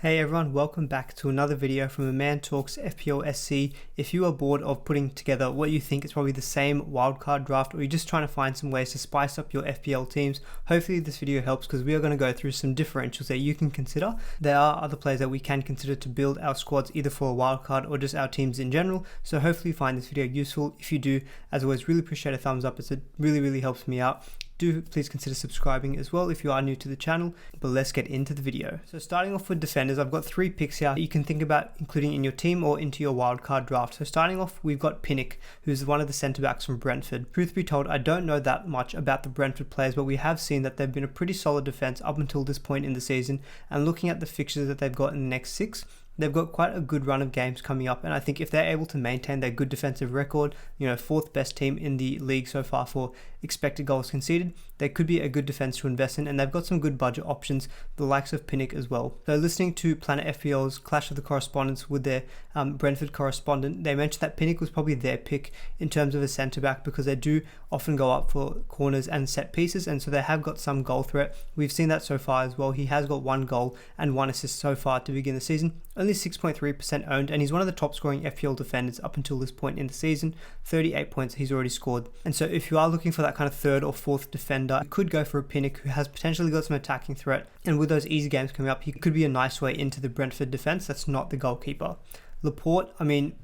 Hey everyone, welcome back to another video from A Man Talks FPL SC. If you are bored of putting together what you think is probably the same wildcard draft, or you're just trying to find some ways to spice up your FPL teams, hopefully this video helps because we are going to go through some differentials that you can consider. There are other players that we can consider to build our squads either for a wildcard or just our teams in general, so hopefully you find this video useful. If you do, as always, really appreciate a thumbs up, it really helps me out. Do please consider subscribing as well if you are new to the channel, but let's get into the video. So starting off with defenders, I've got 3 picks here that you can think about including in your team or into your wildcard draft. So starting off, we've got Pinnock, who's one of the centre backs from Brentford. Truth be told, I don't know that much about the Brentford players, but we have seen that they've been a pretty solid defence up until this point in the season, and looking at the fixtures that they've got in the next 6, they've got quite a good run of games coming up, and I think if they're able to maintain their good defensive record, 4th best team in the league so far for expected goals conceded, they could be a good defense to invest in, and they've got some good budget options, the likes of Pinnock as well. So listening to Planet FPL's Clash of the Correspondents with their Brentford correspondent, they mentioned that Pinnock was probably their pick in terms of a centre-back because they do often go up for corners and set pieces, and so they have got some goal threat. We've seen that so far as well. He has got 1 goal and 1 assist so far to begin the season, only 6.3% owned, and he's one of the top scoring FPL defenders up until this point in the season. 38 points he's already scored. And so if you are looking for that kind of 3rd or 4th defender, you could go for a Pinnock who has potentially got some attacking threat, and with those easy games coming up, he could be a nice way into the Brentford defense that's not the goalkeeper. Laporte,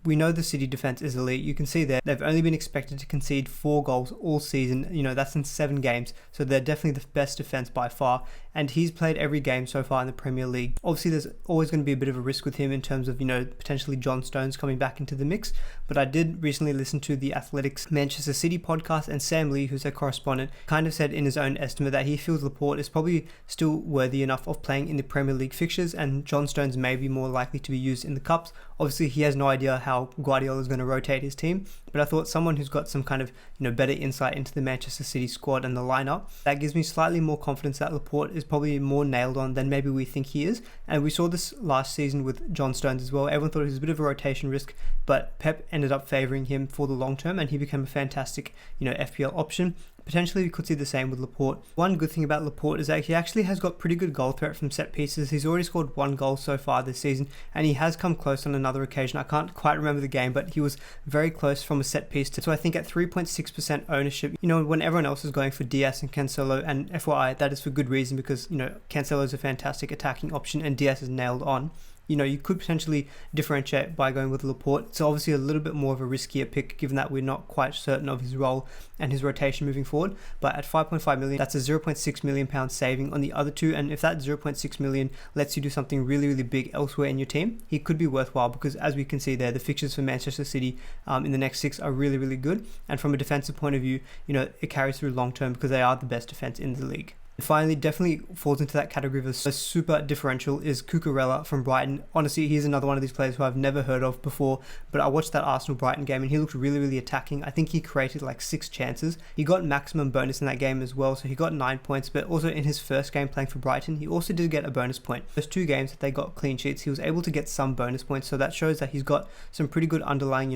we know the City defense is elite. You can see there, they've only been expected to concede 4 goals all season. That's in 7 games. So they're definitely the best defense by far. And he's played every game so far in the Premier League. Obviously, there's always going to be a bit of a risk with him in terms of, potentially John Stones coming back into the mix. But I did recently listen to the Athletics Manchester City podcast, and Sam Lee, who's their correspondent, kind of said in his own estimate that he feels Laporte is probably still worthy enough of playing in the Premier League fixtures, and John Stones may be more likely to be used in the Cups. Obviously, he has no idea how Guardiola is going to rotate his team, but I thought someone who's got some kind of better insight into the Manchester City squad and the lineup, that gives me slightly more confidence that Laporte is probably more nailed on than maybe we think he is. And we saw this last season with John Stones as well. Everyone thought he was a bit of a rotation risk, but Pep ended up favouring him for the long term, and he became a fantastic FPL option. Potentially we could see the same with Laporte. One good thing about Laporte is that he actually has got pretty good goal threat from set pieces. He's already scored 1 goal so far this season, and he has come close on another occasion. I can't quite remember the game, but he was very close from a set piece. So I think at 3.6% ownership, when everyone else is going for Diaz and Cancelo, and FYI, that is for good reason because, Cancelo is a fantastic attacking option and Diaz is nailed on. You could potentially differentiate by going with Laporte. It's obviously a little bit more of a riskier pick given that we're not quite certain of his role and his rotation moving forward. But at 5.5 million, that's a 0.6 million pound saving on the other 2. And if that 0.6 million lets you do something really big elsewhere in your team, he could be worthwhile because as we can see there, the fixtures for Manchester City in the next 6 are really good. And from a defensive point of view, it carries through long term because they are the best defense in the league. Finally, definitely falls into that category of a super differential is Cucurella from Brighton. Honestly, he's another one of these players who I've never heard of before, but I watched that Arsenal-Brighton game and he looked really attacking. I think he created like 6 chances. He got maximum bonus in that game as well, so he got 9 points, but also in his first game playing for Brighton, he also did get a bonus point. Those 2 games that they got clean sheets, he was able to get some bonus points, so that shows that he's got some pretty good underlying,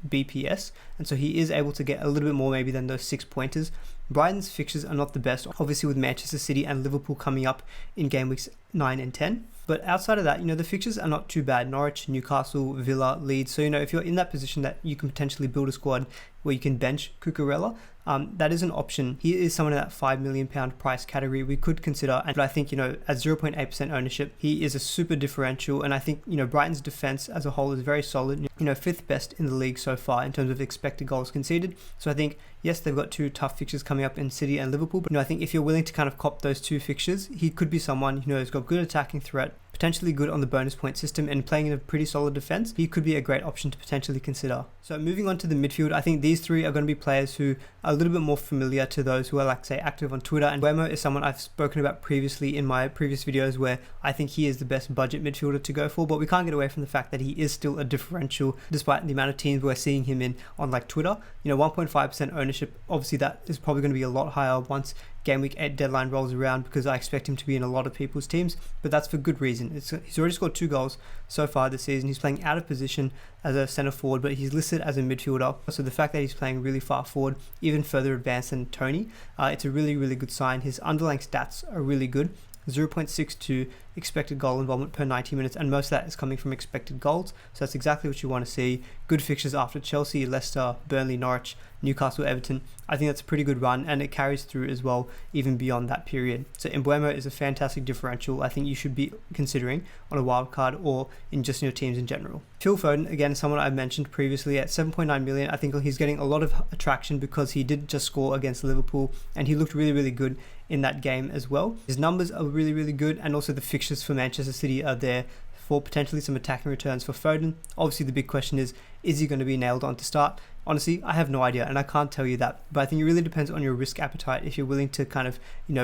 BPS, and so he is able to get a little bit more maybe than those 6 pointers. Brighton's fixtures are not the best, obviously with Manchester City and Liverpool coming up in game weeks 9 and 10. But outside of that, the fixtures are not too bad. Norwich, Newcastle, Villa, Leeds. So, if you're in that position that you can potentially build a squad where you can bench Cucurella, that is an option. He is someone in that £5 million price category we could consider. And I think, at 0.8% ownership, he is a super differential. And I think, Brighton's defense as a whole is very solid. 5th best in the league so far in terms of expected goals conceded. So I think, yes, they've got 2 tough fixtures coming up in City and Liverpool. But I think if you're willing to kind of cop those 2 fixtures, he could be someone, who's got good attacking threat, potentially good on the bonus point system, and playing in a pretty solid defense, he could be a great option to potentially consider. So moving on to the midfield, I think these 3 are going to be players who are a little bit more familiar to those who are active on Twitter. And Wemo is someone I've spoken about previously in my previous videos where I think he is the best budget midfielder to go for, but we can't get away from the fact that he is still a differential despite the amount of teams we're seeing him in on Twitter. 1.5% ownership, obviously that is probably going to be a lot higher once Gameweek 8 deadline rolls around because I expect him to be in a lot of people's teams, but that's for good reason. He's already scored 2 goals so far this season. He's playing out of position as a centre forward, but he's listed as a midfielder. So the fact that he's playing really far forward, even further advanced than Tony, it's a really good sign. His underlying stats are really good. 0.62 expected goal involvement per 90 minutes, and most of that is coming from expected goals. So that's exactly what you want to see. Good fixtures after Chelsea, Leicester, Burnley, Norwich, Newcastle, Everton. I think that's a pretty good run, and it carries through as well even beyond that period. So Mbeumo is a fantastic differential I think you should be considering on a wild card or in just your teams in general. Phil Foden, again, someone I've mentioned previously at 7.9 million. I think he's getting a lot of attraction because he did just score against Liverpool and he looked really, really good in that game as well. His numbers are really, really good, and also the fixtures for Manchester City are there for potentially some attacking returns for Foden. Obviously the big question is he going to be nailed on to start? Honestly, I have no idea, and I can't tell you that, but I think it really depends on your risk appetite if you're willing to kind of,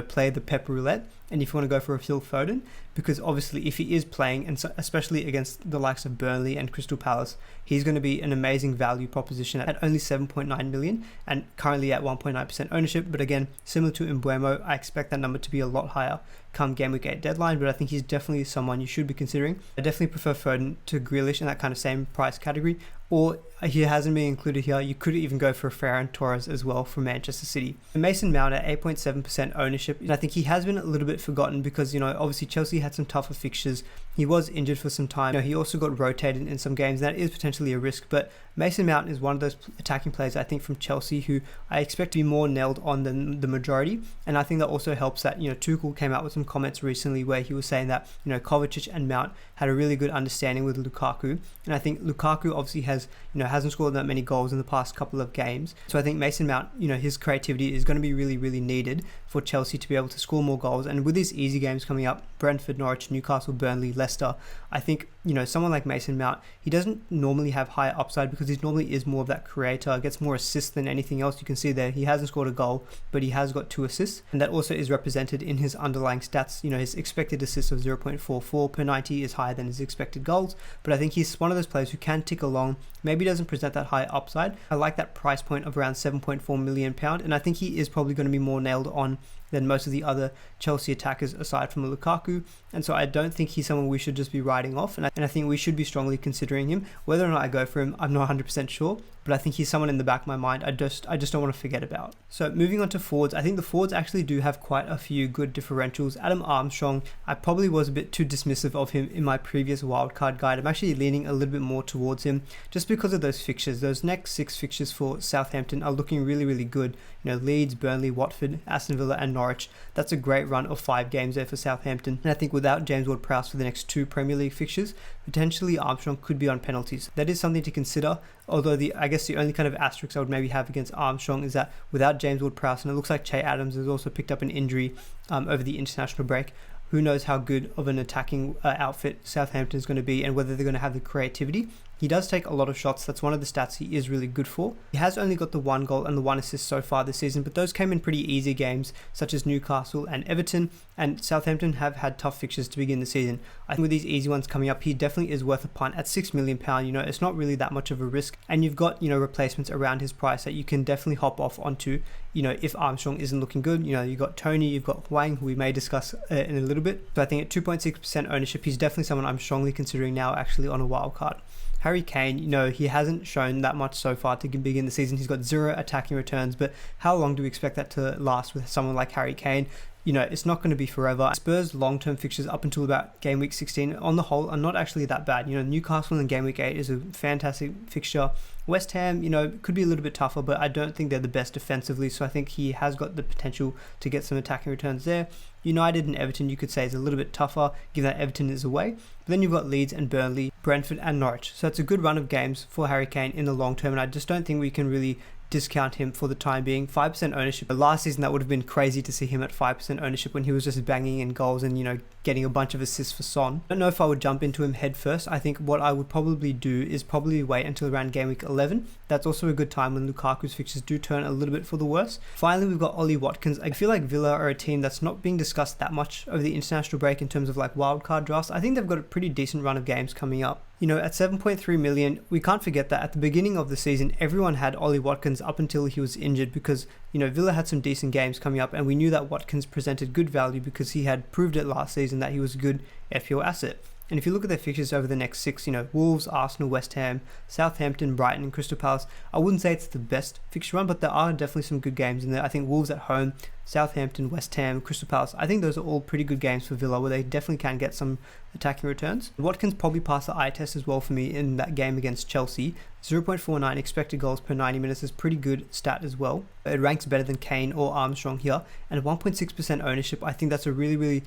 play the pep roulette, and if you want to go for a Phil Foden, because obviously if he is playing, and so especially against the likes of Burnley and Crystal Palace, he's going to be an amazing value proposition at only 7.9 million and currently at 1.9% ownership. But again, similar to Mbeumo, I expect that number to be a lot higher come Gameweek 8 deadline, but I think he's definitely someone you should be considering. I definitely prefer Foden to Grealish in that kind of same price category, or he hasn't been included here. You could even go for Ferran Torres as well from Manchester City. Mason Mount at 8.7% ownership, and I think he has been a little bit forgotten because, obviously Chelsea had some tougher fixtures. He was injured for some time. He also got rotated in some games. That is potentially a risk, but Mason Mount is one of those attacking players I think from Chelsea who I expect to be more nailed on than the majority. And I think that also helps that, Tuchel came out with some comments recently where he was saying that, Kovacic and Mount had a really good understanding with Lukaku. And I think Lukaku obviously hasn't scored that many goals in the past couple of games. So I think Mason Mount, his creativity is going to be really, really needed for Chelsea to be able to score more goals. And with these easy games coming up, Brentford, Norwich, Newcastle, Burnley, Leicester, I think, someone like Mason Mount, he doesn't normally have higher upside because he normally is more of that creator, gets more assists than anything else. You can see there, he hasn't scored a goal, but he has got 2 assists. And that also is represented in his underlying stats. His expected assists of 0.44 per 90 is higher than his expected goals. But I think he's one of those players who can tick along, maybe doesn't present that high upside. I like that price point of around £7.4 million, and I think he is probably going to be more nailed on than most of the other Chelsea attackers aside from Lukaku. And so I don't think he's someone we should just be writing off, and I think we should be strongly considering him. Whether or not I go for him, I'm not 100% sure, but I think he's someone in the back of my mind I just don't want to forget about. So moving on to forwards, I think the forwards actually do have quite a few good differentials. Adam Armstrong, I probably was a bit too dismissive of him in my previous wildcard guide. I'm actually leaning a little bit more towards him just because of those fixtures. Those next 6 fixtures for Southampton are looking really, really good. Leeds, Burnley, Watford, Aston Villa and Norwich. That's a great run of 5 games there for Southampton. And I think without James Ward-Prowse for the next 2 Premier League fixtures, potentially Armstrong could be on penalties. That is something to consider, although I guess the only kind of asterisk I would maybe have against Armstrong is that without James Ward-Prowse, and it looks like Che Adams has also picked up an injury over the international break, who knows how good of an attacking outfit Southampton is going to be and whether they're going to have the creativity. He does take a lot of shots. That's one of the stats he is really good for. He has only got the 1 goal and the 1 assist so far this season, but those came in pretty easy games such as Newcastle and Everton, and Southampton have had tough fixtures to begin the season. I think with these easy ones coming up, he definitely is worth a punt at £6 million. It's not really that much of a risk, and you've got, replacements around his price that you can definitely hop off onto, if Armstrong isn't looking good. You've got Tony, you've got Hwang, who we may discuss in a little bit. So I think at 2.6% ownership, he's definitely someone I'm strongly considering now actually on a wild card. Harry Kane, he hasn't shown that much so far to begin the season. He's got 0 attacking returns, but how long do we expect that to last with someone like Harry Kane? It's not going to be forever. Spurs' long-term fixtures up until about game week 16 on the whole are not actually that bad. Newcastle in game week 8 is a fantastic fixture. West Ham, could be a little bit tougher, but I don't think they're the best defensively, so I think he has got the potential to get some attacking returns there. United and Everton, you could say, is a little bit tougher, given that Everton is away. But then you've got Leeds and Burnley, Brentford and Norwich. So it's a good run of games for Harry Kane in the long term, and I just don't think we can really discount him for the time being. 5% ownership. Last season, that would have been crazy to see him at 5% ownership when he was just banging in goals and, getting a bunch of assists for Son. I don't know if I would jump into him head first. I think what I would probably do is probably wait until around game week 11. That's also a good time when Lukaku's fixtures do turn a little bit for the worse. Finally, we've got Ollie Watkins. I feel like Villa are a team that's not being discussed that much over the international break in terms of like wildcard drafts. I think they've got a pretty decent run of games coming up. At 7.3 million, we can't forget that at the beginning of the season, everyone had Ollie Watkins up until he was injured because, Villa had some decent games coming up, and we knew that Watkins presented good value because he had proved it last season that he was a good FPL asset. And if you look at their fixtures over the next 6, Wolves, Arsenal, West Ham, Southampton, Brighton and Crystal Palace, I wouldn't say it's the best fixture run, but there are definitely some good games in there. I think Wolves at home, Southampton, West Ham, Crystal Palace. I think those are all pretty good games for Villa where they definitely can get some attacking returns. Watkins probably passed the eye test as well for me in that game against Chelsea. 0.49 expected goals per 90 minutes is pretty good stat as well. It ranks better than Kane or Armstrong here. And 1.6% ownership, I think that's a really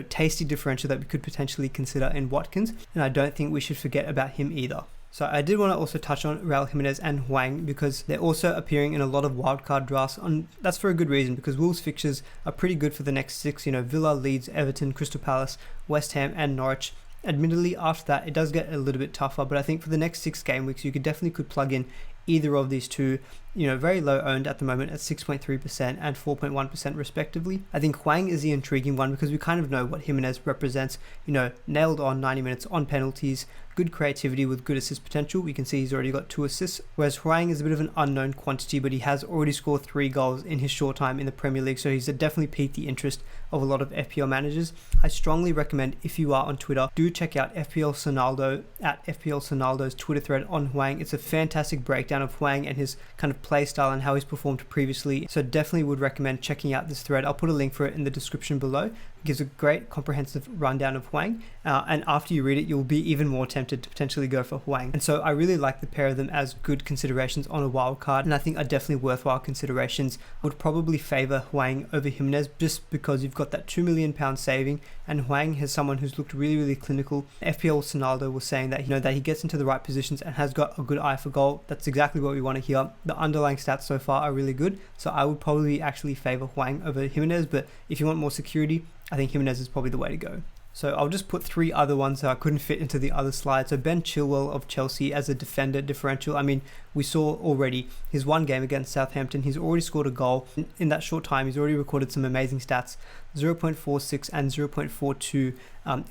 tasty differential that we could potentially consider in Watkins. And I don't think we should forget about him either. So I did want to also touch on Raul Jimenez and Hwang because they're also appearing in a lot of wildcard drafts. That's for a good reason because Wolves fixtures are pretty good for the next 6. Villa, Leeds, Everton, Crystal Palace, West Ham and Norwich. Admittedly, after that, it does get a little bit tougher, but I think for the next 6 game weeks, you could plug in either of these two, very low owned at the moment at 6.3% and 4.1% respectively. I think Hwang is the intriguing one because we kind of know what Jimenez represents, nailed on 90 minutes on penalties, good creativity with good assist potential. We can see he's already got 2 assists, whereas Hwang is a bit of an unknown quantity, but he has already scored 3 goals in his short time in the Premier League, so he's definitely piqued the interest of a lot of FPL managers. I strongly recommend, if you are on Twitter, do check out FPL Sonaldo at FPL Sonaldo's Twitter thread on Hwang. It's a fantastic breakdown of Hwang and his kind of play style and how he's performed previously, so definitely would recommend checking out this thread. I'll put a link for it in the description below. It gives a great comprehensive rundown of Hwang, and after you read it, you'll be even more tempted to potentially go for Hwang. And so I really like the pair of them as good considerations on a wild card, and I think are definitely worthwhile considerations. I would probably favour Hwang over Jimenez just because you've got that £2 million saving, and Hwang has someone who's looked really clinical. FPL Sonaldo was saying that that he gets into the right positions and has got a good eye for goal. That's exactly what we want to hear. The underlying stats so far are really good, so I would probably actually favour Hwang over Jimenez, but if you want more security, I think Jimenez is probably the way to go. So I'll just put 3 other ones that I couldn't fit into the other slide. So Ben Chilwell of Chelsea as a defender differential. I mean, we saw already his one game against Southampton. He's already scored a goal. In that short time, he's already recorded some amazing stats. 0.46 and 0.42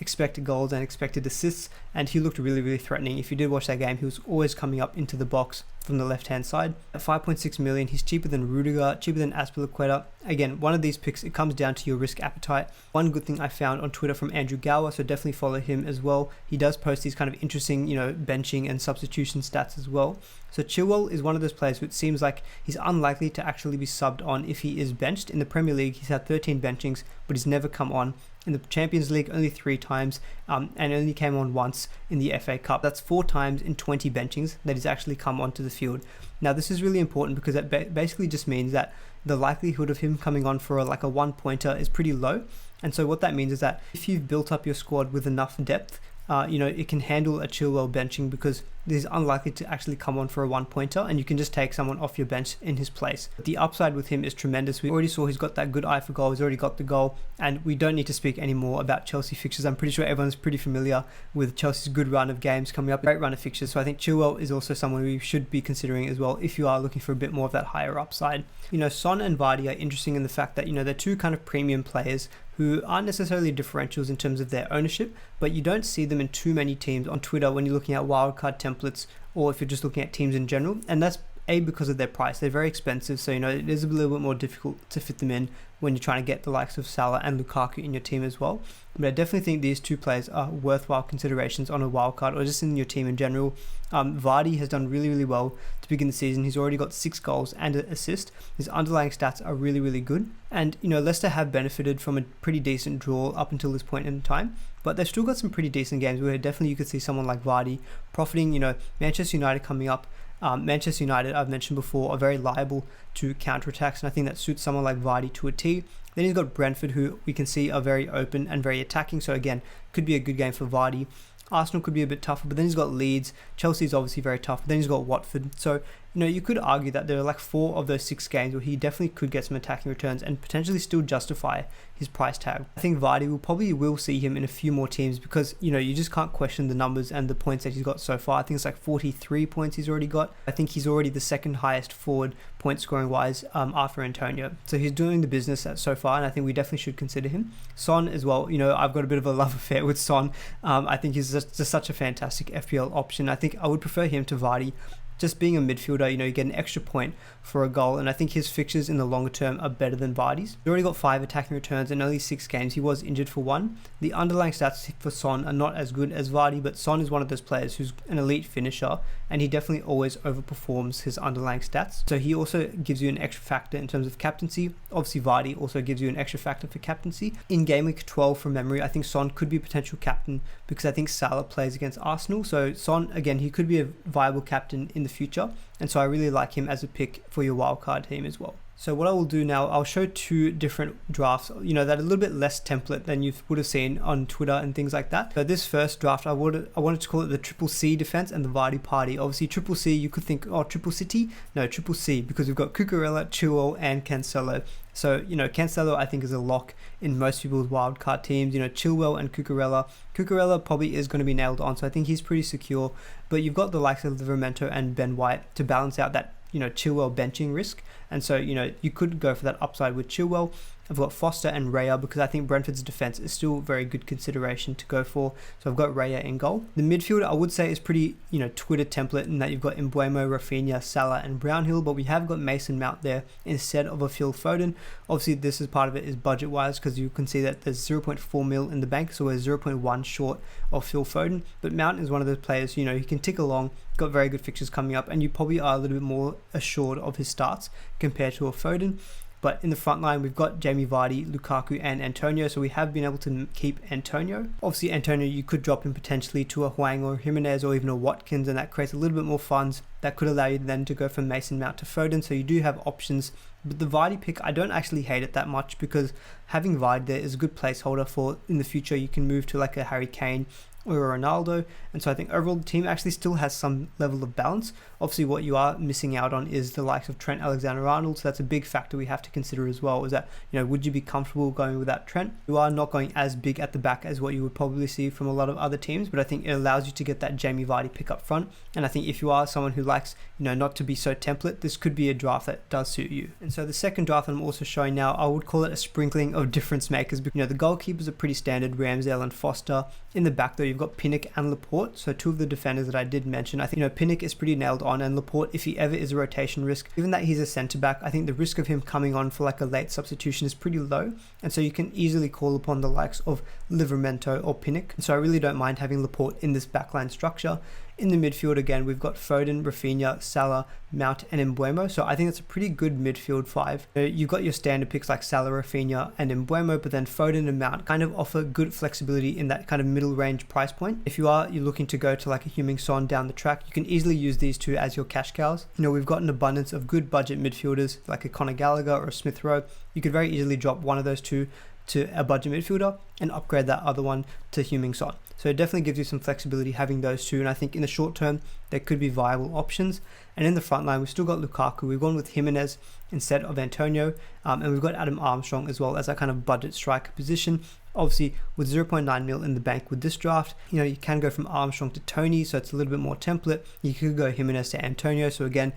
expected goals and expected assists. And he looked really threatening. If you did watch that game, he was always coming up into the box from the left-hand side. At 5.6 million, he's cheaper than Rudiger, cheaper than Azpilicueta. Again, one of these picks, it comes down to your risk appetite. One good thing I found on Twitter from Andrew Gower, so definitely follow him as well. He does post these kind of interesting, benching and substitution stats as well. So Chilwell is one of those players who it seems like he's unlikely to actually be subbed on if he is benched. In the Premier League, he's had 13 benchings, but he's never come on. In the Champions League, only 3 times, and only came on once in the FA Cup. That's 4 times in 20 benchings that he's actually come onto the field. Now, this is really important because that basically just means that the likelihood of him coming on for a 1-pointer is pretty low. And so what that means is that if you've built up your squad with enough depth, it can handle a Chilwell benching because he's unlikely to actually come on for a 1-pointer, and you can just take someone off your bench in his place. The upside with him is tremendous. We already saw he's got that good eye for goal. He's already got the goal, and we don't need to speak anymore about Chelsea fixtures. I'm pretty sure everyone's pretty familiar with Chelsea's good run of games coming up, a great run of fixtures. So I think Chilwell is also someone we should be considering as well if you are looking for a bit more of that higher upside. Son and Vardy are interesting in the fact that they're 2 kind of premium players who aren't necessarily differentials in terms of their ownership, but you don't see them in too many teams on Twitter when you're looking at wildcard templates or if you're just looking at teams in general, and that's because of their price. They're very expensive, so it is a little bit more difficult to fit them in when you're trying to get the likes of Salah and Lukaku in your team as well. But I definitely think these 2 players are worthwhile considerations on a wildcard or just in your team in general. Vardy has done really well to begin the season. He's already got 6 goals and an assist. His underlying stats are really good. And Leicester have benefited from a pretty decent draw up until this point in time, but they've still got some pretty decent games where definitely you could see someone like Vardy profiting. Manchester United coming up. Manchester United, I've mentioned before, are very liable to counterattacks, and I think that suits someone like Vardy to a T. Then he's got Brentford, who we can see are very open and very attacking, so again, could be a good game for Vardy. Arsenal could be a bit tougher, but then he's got Leeds. Chelsea's obviously very tough, but then he's got Watford. So, you could argue that there are 4 of those 6 games where he definitely could get some attacking returns and potentially still justify his price tag. I think Vardy will see him in a few more teams because, you just can't question the numbers and the points that he's got so far. I think it's 43 points he's already got. I think he's already the 2nd highest forward point scoring wise after Antonio. So he's doing the business so far, and I think we definitely should consider him. Son as well, I've got a bit of a love affair with Son. I think he's just such a fantastic FPL option. I think I would prefer him to Vardy just being a midfielder, you get an extra point for a goal, and I think his fixtures in the longer term are better than Vardy's. He's already got 5 attacking returns in only 6 games. He was injured for 1. The underlying stats for Son are not as good as Vardy, but Son is one of those players who's an elite finisher, and he definitely always overperforms his underlying stats. So he also gives you an extra factor in terms of captaincy. Obviously Vardy also gives you an extra factor for captaincy. In Gameweek 12 from memory, I think Son could be a potential captain because I think Salah plays against Arsenal. So Son, again, he could be a viable captain in the future, and so I really like him as a pick for your wildcard team as well. So what I will do now, I'll show 2 different drafts, that are a little bit less template than you would have seen on Twitter and things like that. So this first draft, I wanted to call it the Triple C defense and the Vardy party. Obviously Triple C, you could think, oh, Triple City? No, Triple C, because we've got Cucurella, Chilwell and Cancelo. So, Cancelo I think is a lock in most people's wildcard teams. Chilwell and Cucurella. Cucurella probably is going to be nailed on, so I think he's pretty secure. But you've got the likes of Livramento and Ben White to balance out that, Chilwell benching risk. And so, you could go for that upside with Chilwell. I've got Foster and Raya because I think Brentford's defense is still a very good consideration to go for. So I've got Raya in goal. The midfield I would say is pretty, Twitter template in that you've got Mbeumo, Rafinha, Salah and Brownhill, but we have got Mason Mount there instead of a Phil Foden. Obviously this is part of it is budget wise because you can see that there's 0.4 mil in the bank, so we're 0.1 short of Phil Foden. But Mount is one of those players, he can tick along, got very good fixtures coming up, and you probably are a little bit more assured of his starts compared to a Foden. But in the front line, we've got Jamie Vardy, Lukaku and Antonio, so we have been able to keep Antonio. Obviously Antonio, you could drop him potentially to a Hwang or Jimenez or even a Watkins, and that creates a little bit more funds that could allow you then to go from Mason Mount to Foden, so you do have options. But the Vardy pick, I don't actually hate it that much because having Vardy there is a good placeholder for in the future. You can move to like a Harry Kane or a Ronaldo, and so I think overall the team actually still has some level of balance. Obviously what you are missing out on is the likes of Trent Alexander-Arnold, so that's a big factor we have to consider as well, is that would you be comfortable going without Trent? You are not going as big at the back as what you would probably see from a lot of other teams, but I think it allows you to get that Jamie Vardy pick up front, and I think if you are someone who likes not to be so template, this could be a draft that does suit you. And so the second draft I'm also showing now, I would call it a sprinkling of difference makers. The goalkeepers are pretty standard, Ramsdale and Foster. In the back though, you've got Pinnock and Laporte, so 2 of the defenders that I did mention. I think Pinnock is pretty nailed on, and Laporte, if he ever is a rotation risk, given that he's a centre back, I think the risk of him coming on for like a late substitution is pretty low, and so you can easily call upon the likes of Livramento or Pinnock. And so I really don't mind having Laporte in this backline structure. In the midfield, again, we've got Foden, Rafinha, Salah, Mount and Mbeumo. So I think it's a pretty good midfield 5. You've got your standard picks like Salah, Rafinha and Mbeumo, but then Foden and Mount kind of offer good flexibility in that kind of middle range price point. If you're looking to go to like a Heung-min Son down the track, you can easily use these 2 as your cash cows. We've got an abundance of good budget midfielders like a Conor Gallagher or a Smith Rowe. You could very easily drop one of those 2 to a budget midfielder and upgrade that other one to Heung-min Son. So it definitely gives you some flexibility having those 2, and I think in the short term there could be viable options. And in the front line, we've still got Lukaku. We've gone with Jimenez instead of Antonio, and we've got Adam Armstrong as well as that kind of budget striker position. Obviously with 0.9 mil in the bank with this draft, you can go from Armstrong to Tony, so it's a little bit more template. You could go Jimenez to Antonio, so again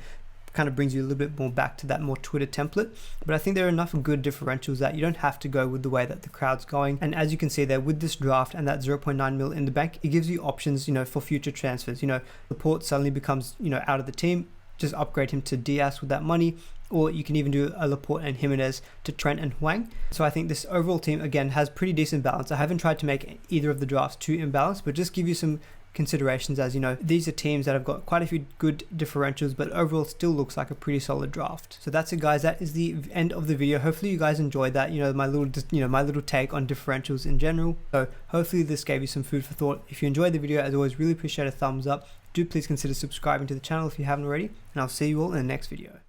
kind of brings you a little bit more back to that more Twitter template. But I think there are enough good differentials that you don't have to go with the way that the crowd's going. And as you can see there with this draft and that 0.9 mil in the bank, it gives you options for future transfers. Laporte suddenly becomes out of the team, just upgrade him to Diaz with that money, or you can even do a Laporte and Jimenez to Trent and Hwang. So I think this overall team again has pretty decent balance. I haven't tried to make either of the drafts too imbalanced, but just give you some considerations as these are teams that have got quite a few good differentials, but overall still looks like a pretty solid draft. So that's it guys, that is the end of the video. Hopefully you guys enjoyed that, my little take on differentials in general. So hopefully this gave you some food for thought. If you enjoyed the video, as always, really appreciate a thumbs up. Do please consider subscribing to the channel if you haven't already, and I'll see you all in the next video.